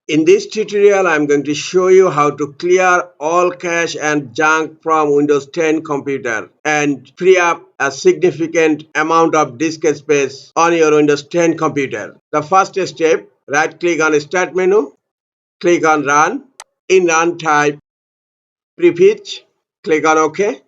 In this tutorial, I'm going to show you how to clear all cache and junk from Windows 10 computer and free up a significant amount of disk space on your Windows 10 computer. The first step, right click on Start menu, click on Run. In Run type prefetch, click on OK.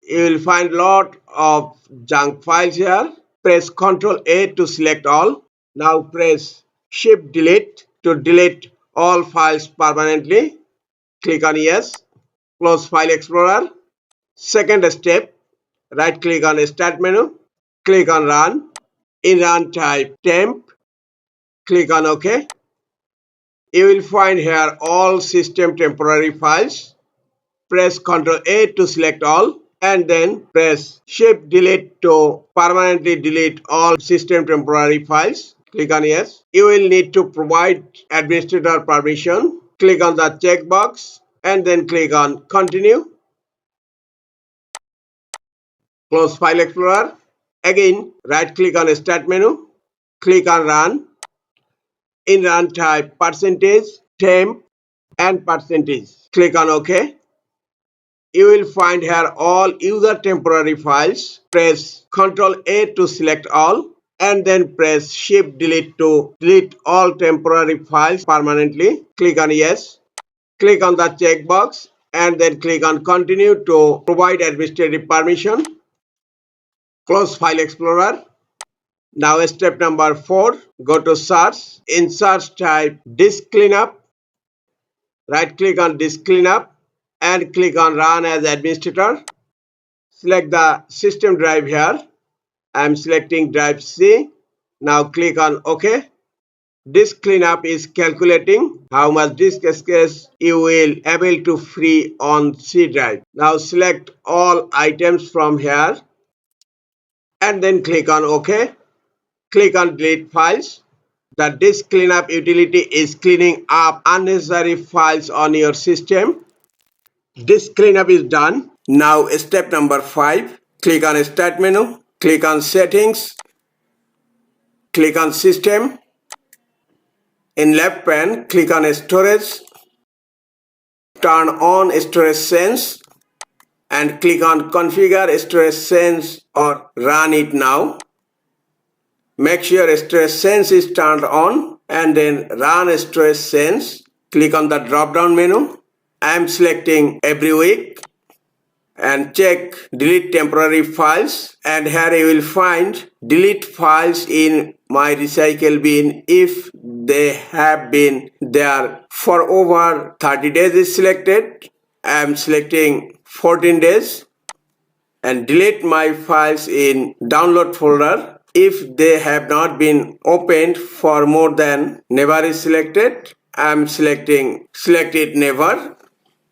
You will find lot of junk files here. Press Ctrl A to select all. Now press Shift Delete to delete all files permanently. Click on Yes. Close File Explorer. Second step, right click on Start menu. Click on Run. In Run type Temp. Click on OK. You will find here all system temporary files. Press Ctrl A to select all and then press Shift Delete to permanently delete all system temporary files. Click on Yes. You will need to provide administrator permission. Click on the checkbox and then click on Continue. Close File Explorer. Again, right click on Start menu. Click on Run. In Run type percentage, temp and percentage. Click on OK. You will find here all user temporary files. Press Ctrl A to select all and then press Shift Delete to delete all temporary files permanently. Click on Yes. Click on the checkbox and then click on Continue to provide administrative permission. Close File Explorer. Now step number 4, go to Search. In Search type Disk Cleanup. Right click on Disk Cleanup and click on Run as administrator. Select the system drive here. I am selecting drive C. Now click on OK. Disk cleanup is calculating how much disk space you will able to free on C drive. Now select all items from here and then click on OK. Click on delete files. The disk cleanup utility is cleaning up unnecessary files on your system. Disk cleanup is done. Now step number 5. Click on Start menu. Click on Settings. Click on System. In left pane, click on Storage. Turn on Storage Sense and click on Configure Storage Sense or Run it now. Make sure Storage Sense is turned on and then Run Storage Sense. Click on the drop down menu. I am selecting every week and check delete temporary files, and here you will find delete files in my recycle bin if they have been there for over 30 days is selected. I am selecting 14 days and delete my files in download folder if they have not been opened for more than never is selected. I am selecting select it never.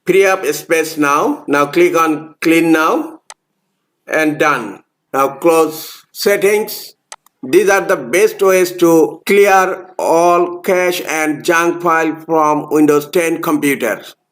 Free up space now. Now click on clean now and done. Now close settings. These are the best ways to clear all cache and junk file from Windows 10 computers.